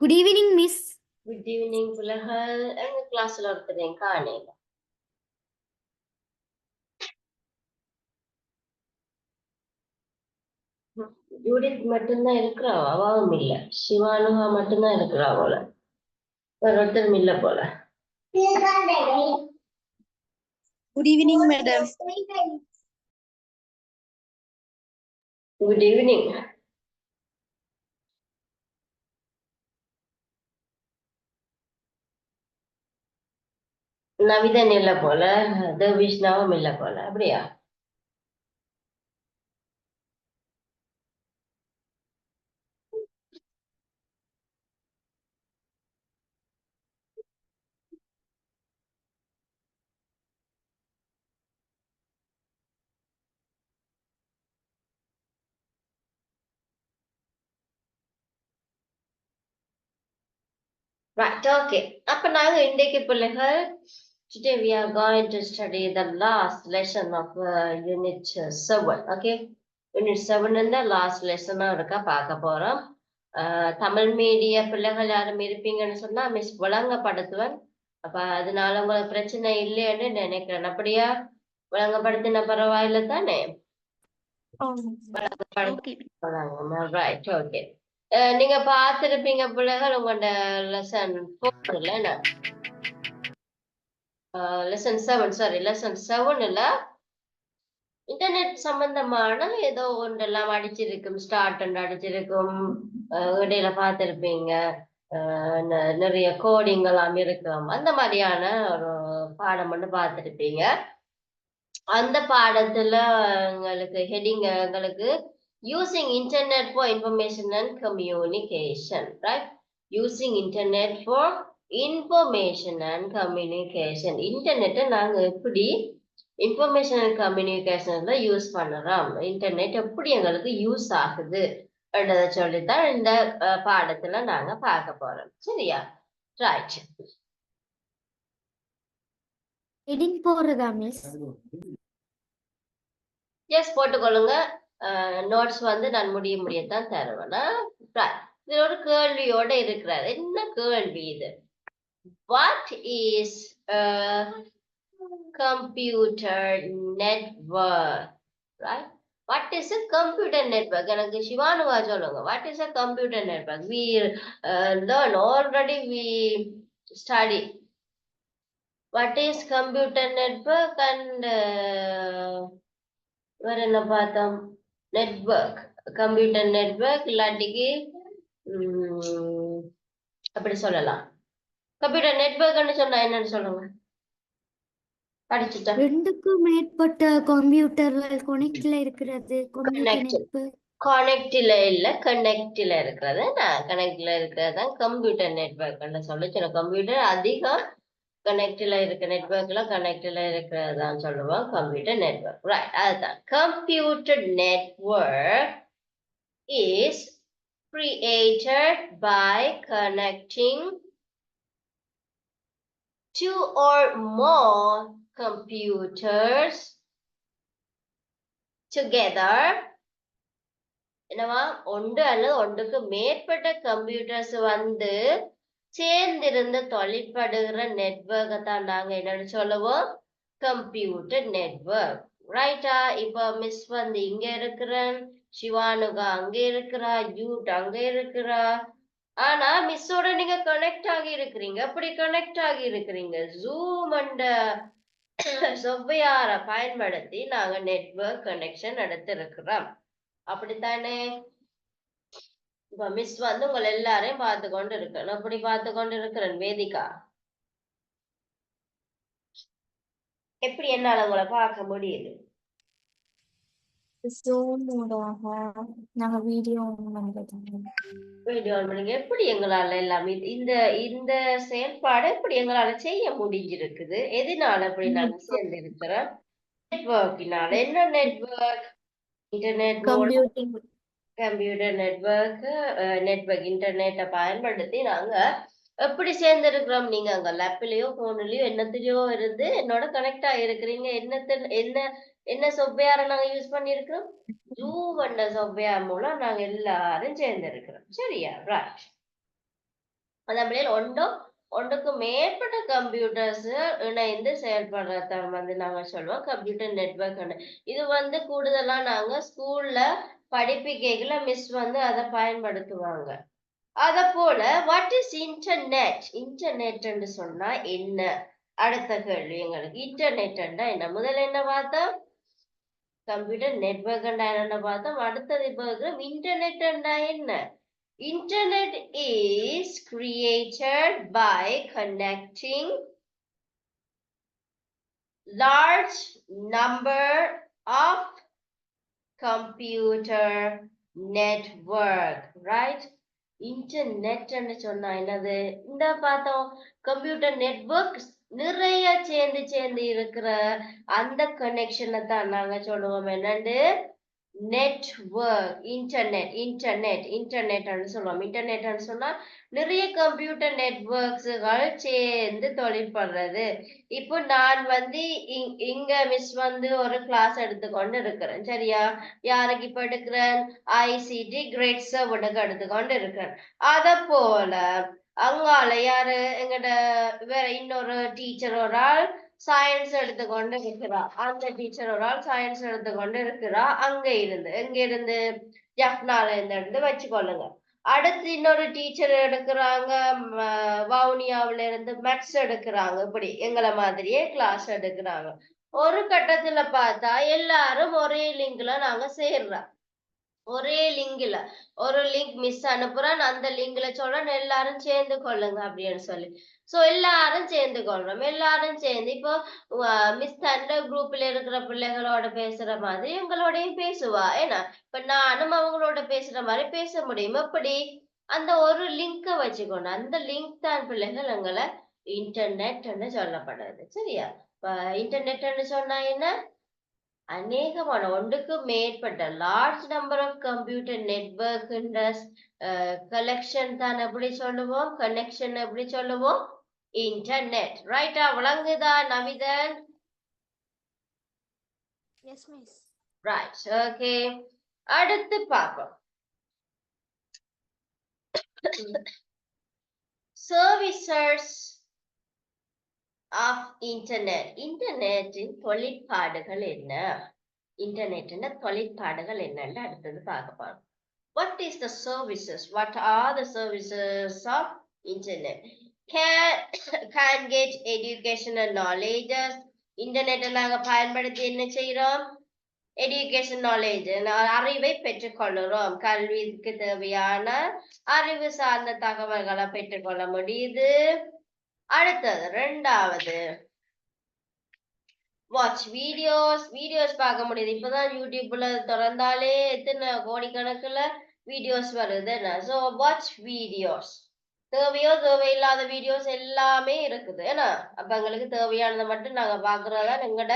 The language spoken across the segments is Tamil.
Good evening, Miss. Good evening, பிள்ளைகள். எங்க கிளாஸ்ல ஒருத்தரையும் காணேன். ஜூடித் மட்டும்தான் இருக்கிறாவா? அவாவும் இல்ல. சிவானுகா மட்டும்தான் இருக்கிறா போல. வேற ஒருத்தரும் இல்ல போல. Good evening, madam. Good evening. நவிதன் இல்ல போல, தேவிஷ்ணாவும் இல்ல போல. அப்படியா? Right, okay. அப்ப நாங்க இன்றைக்கு பிள்ளைகள் today we are going to study the last lesson of unit 7. Okay, unit 7 இந்த last lesson இருக்கா பார்க்க போறோம். தமிழ் மீடிய பிள்ளைகள் யாரும் இருப்பீங்கன்னு சொன்னா மிஸ் விளங்கப்படுத்துவேன். அப்ப அதனால உங்களுக்கு பிரச்சனை இல்லைன்னு நினைக்கிறேன். அப்படியா? விளங்கப்படுத்தின பரவாயில்ல தானே? Right, okay. நீங்க பார்த்திருப்பீங்க பிள்ளைகள் உங்களோட லெசன் 4 இல்ல லெசன் 7, சாரி லெசன் 7ல இன்டர்நெட் சம்பந்தமான ஏதோ ஒன்றெல்லாம் அடிச்சிருக்கும், ஸ்டார்ட் அடிச்சிருக்கும், இடையில பார்த்திருப்பீங்க, நிறைய கோடிங் எல்லாம் இருக்கும். அந்த மாதிரியான ஒரு பாடம் ஒன்று பார்த்திருப்பீங்க. அந்த பாடத்துல எங்களுக்கு ஹெட்டிங் எங்களுக்கு using internet for information and communication, right? Using internet for information and communication. இன்டர்நெட்டை நாங்க எப்படி இன்ஃபர்மேஷன் அண்ட் கம்யூனிகேஷன்ல யூஸ் பண்ணலாம், இன்டர்நெட் எப்படி எங்களுக்கு யூஸ் ஆகுது என்றதை சொல்லித்தான் இந்த பாடத்துல நாங்க பார்க்க போறோம். சரியா? ரைட். Heading போறதா மிஸ்? எஸ், போட்டுக்கொள்ளுங்க. நோட்ஸ் வந்து நான் முடியத்தான் தருவேன்னா. இது ஒரு கேள்வியோட இருக்கிறார். என்ன கேள்வி இது? What is computer network, right? What is a computer network? எனக்கு சிவானுவா சொல்லுங்க. What is a computer network? We learn already, we study what is computer network and வேற என்ன பார்த்தோம்? நெட்வொர்க், கம்ப்யூட்டர் நெட்வொர்க், இல்லாட்டிக்கு அப்படி சொல்லலாம். கம்ப்யூட்டர் நெட்வொர்க்னு சொன்னா என்னன்னு சொல்லுங்க. படிச்சுட்டா? ரெண்டுக்கும் மேற்பட்ட கம்ப்யூட்டர்கள் கனெக்ட்ல இருக்கிறது. கனெக்ட்ல இல்ல, கனெக்ட்ல இருக்கிறது. கனெக்ட்ல இருக்கிறது தான் கம்ப்யூட்டர் நெட்வொர்க்னு சொல்ல. கம்ப்யூட்டர் அதிகம் கனெக்ட்ல இருக்க நெட்வொர்க்ல கனெக்ட்ல இருக்கிறதான் சொல்லுவோம் கம்ப்யூட்டர் நெட்வொர்க், ரைட்? அதுதான் computer network is created by connecting two or more computers together. என்னவா? ஒன்று அல்லது ஒன்றுக்கு மேற்பட்ட கம்ப்யூட்டர்ஸ் வந்து சேர்ந்திருந்து தொழிற்படுகிற நெட்வொர்க்கை தான் நாங்க என்னன்னு சொல்லுவோம்? கம்ப்யூட்டர் நெட்வொர்க், ரைட்டா? இப்ப மிஸ் வந்து இங்க இருக்கிறேன், சிவானுகா அங்க இருக்கிறா, யூட் அங்க இருக்கிறா. ஆனா மிஸ்ஸோட நீங்க கனெக்ட் ஆகி இருக்கிறீங்க. அப்படி கனெக்ட் ஆகி இருக்கிறீங்க ஜூம் அண்ட் சொவ்வையார பயன்படுத்தி நாங்க நெட்வொர்க் கனெக்ஷன் எடுத்திருக்கிறோம். அப்படித்தானே? இப்ப மிஸ் வந்து உங்களை எல்லாரையும் பார்த்து கொண்டு இருக்கேன். அப்படி பார்த்து கொண்டு இருக்கிறேன். வேதிகா, எப்படி என்னால உங்களை பார்க்க முடியுது? எப்படி எங்களால எல்லாமே இந்த இந்த செயல்பாடு எப்படி எங்களால செய்ய முடிஞ்சிருக்குது? எதனால அப்படி நாங்க சேர்ந்து இருக்கிறோம்? நெட்வொர்க்கினால. என்ன நெட்வொர்க்? இன்டர்நெட், கம்ப்யூட்டர் நெட்வொர்க், இன்டர்நெட்டை பயன்படுத்தி நாங்க எப்படி சேர்ந்திருக்கிறோம்? நீங்க அங்க லேப்லயோ போன்லயோ என்னத்திலயோ இருந்து என்னோட கனெக்ட் ஆகிருக்கிறீங்க. என்ன என்ன சாஃப்ட்வேரை நாங்க யூஸ் பண்ணிருக்கிறோம்? ஜூம் என்ற சாஃப்ட்வேர் மூலம் நாங்க எல்லாரும் சேர்ந்திருக்கிறோம். சரியா? ரைட். அதே ஒன்றுக்கு மேற்பட்ட கம்ப்யூட்டர்ஸ் இணைந்து செயல்படுறத நாங்க சொல்லுவோம் கம்ப்யூட்டர் நெட்வொர்க். இது கூடுதலா நாங்க ஸ்கூல்ல படிப்பிக்கைகளை மிஸ் அதை பயன்படுத்துவாங்க. அத போல வாட் இஸ் இன்டர்நெட்? இன்டர்நெட்னு சொன்னா என்ன? அடுத்த கேள்வி எங்களுக்கு இன்டர்நெட் என்ன? முதல்ல என்ன பார்த்தோம்? கம்ப்யூட்டர் நெட்வொர்க் என்ன பார்த்தோம். அடுத்தது இப்போ இன்டர்நெட் என்ன? Internet is created by connecting large number of computer network, right? Internet ன்னு சொன்னா என்னது? இந்த பார்த்தோம் கம்ப்யூட்டர் நெட்வொர்க் நிறைய சேர்ந்து இருக்கிற அந்த கனெக்ஷனை தான் நாங்க சொல்லுவோம் என்னண்டு நெட்வொர்க். இன்டர்நெட் சொல்லுவோம். இன்டர்நெட் சொன்னா நிறைய கம்ப்யூட்டர் நெட்வொர்க்ஸ்கள் சேர்ந்து தொழிற்படுறது. இப்போ நான் இங்க மிஸ் ஒரு கிளாஸ் எடுத்துக்கொண்டு இருக்கிறேன், சரியா? யாருக்கு இப்ப எடுக்கிறேன்? ஐசிடி கிரேட் 7க்கு எடுத்துக்கொண்டு இருக்கிறேன். அத போல அங்கால யாரு எங்கட வேற இன்னொரு டீச்சர் ஒரு ஆள் சயின்ஸ் எடுத்துக்கொண்டு இருக்கிறா. அந்த டீச்சர் ஒரு ஆள் சயின்ஸ் எடுத்துக்கொண்டு இருக்கிறா. எங்க இருந்து ஜப்னால இருந்து வச்சுக்கொள்ளுங்க. அடுத்து இன்னொரு டீச்சர் எடுக்கிறாங்க வவுனியாவில இருந்து மேத்ஸ் எடுக்கிறாங்க. இப்படி எங்களை மாதிரியே கிளாஸ் எடுக்கிறாங்க. ஒரு கட்டத்துல பார்த்தா எல்லாரும் ஒரே லிங்க்ல நாங்க சேர்றோம். ஒரே லிங்க்ல ஒரு லிங்க் மிஸ் அனுப்புறான், அந்த லிங்க்ல சொல்றேன் எல்லாரும் சேர்ந்து கொள்ளுங்க அப்படின்னு சொல்லி. சோ எல்லாரும் சேர்ந்து கொள்றோம். எல்லாரும் சேர்ந்து இப்போ மிஸ் அந்த குரூப்ல இருக்கிற பிள்ளைகளோட பேசுற மாதிரி உங்களோடையும் பேசுவா. ஏன்னா இப்ப நானும் அவங்களோட பேசுற மாதிரி பேச முடியும். எப்படி? அந்த ஒரு லிங்க வச்சுக்கணும். அந்த லிங்க் தான் பிள்ளைகள் எங்களை இன்டர்நெட்னு சொல்லப்படுறது, சரியா? இப்ப இன்டர்நெட்னு சொன்னா என்ன? அநேகமான ஒன்றுக்கு மேற்பட்ட large number of computer network collection தான் எப்படி சொல்லுவோம்? கனெக்ஷன் எப்படி சொல்லுவோம்? இன்டர்நெட். ரைட்டா? விளங்குதா நவிதன்? Yes, miss. Right, okay. அடுத்து பார்ப்போம். Services of internet. இன்டர்நெட்டின் தொழிற்பாடுகள் என்ன? இன்டர்நெட்டின் தொழிற்பாடுகள் என்னன்னு அடுத்தது பார்க்க போறோம். What is the services? What are the services of internet? Can get educational knowledge. Internet நாங்க பயன்படுத்தி என்ன செய்றோம்? Education knowledge, அறிவை பெற்றுக்கொள்கிறோம். கல்விக்கு தேவையான அறிவு சார்ந்த தகவல்களை பெற்றுக்கொள்ள முடியுது. அடுத்தது ரெண்டாவது வாட்ச் வீடியோஸ் பார்க்க முடியுது. இப்பதான் யூடியூப்ல திறந்தாலே எத்தனை கோடிக்கணக்குல வீடியோஸ் வருது. So watch videos. தேவையில்லாத வீடியோஸ் எல்லாமே இருக்குது. ஏன்னா அப்ப எங்களுக்கு தேவையானதை மட்டும் நாங்க பாக்குறதா எங்களோட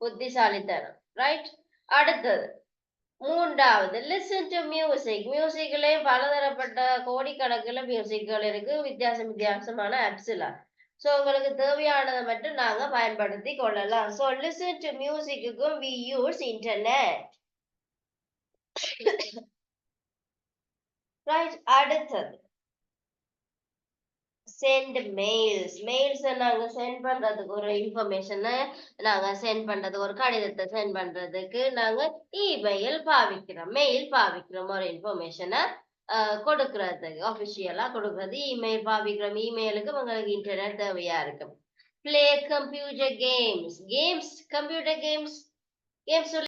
புத்திசாலித்தனம், ரைட்? அடுத்தது மூன்றாவது லிசன் டு மியூசிக். மியூசிக்லயும் பலதரப்பட்ட கோடிக்கணக்குல மியூசிக்கள் இருக்கு, வித்தியாசமான ஆப்ஸ்ல. சோ உங்களுக்கு தேவையானதை மட்டும் நாங்க பயன்படுத்தி கொள்ளலாம். சோ லிசன் டு மியூசிக்குக்கும் we use internet. ரைட்? அடுத்தது சென்ட் மெயில்ஸ் நாங்க சென்ட் பண்றதுக்கு ஒரு இன்ஃபர்மேஷனை நாங்க சென்ட் பண்றது, ஒரு கடிதத்தை சென்ட் பண்றதுக்கு நாங்க இமெயில் பாவிக்கிறோம். ஒரு இன்ஃபர்மேஷனை கொடுக்கறதுக்கு ஆஃபிஷியலா கொடுக்கறது இமெயில் பாவிக்கிறோம். இமெயிலுக்கு உங்களுக்கு இன்டர்நெட் தேவையா இருக்கு. Play computer games. Computer games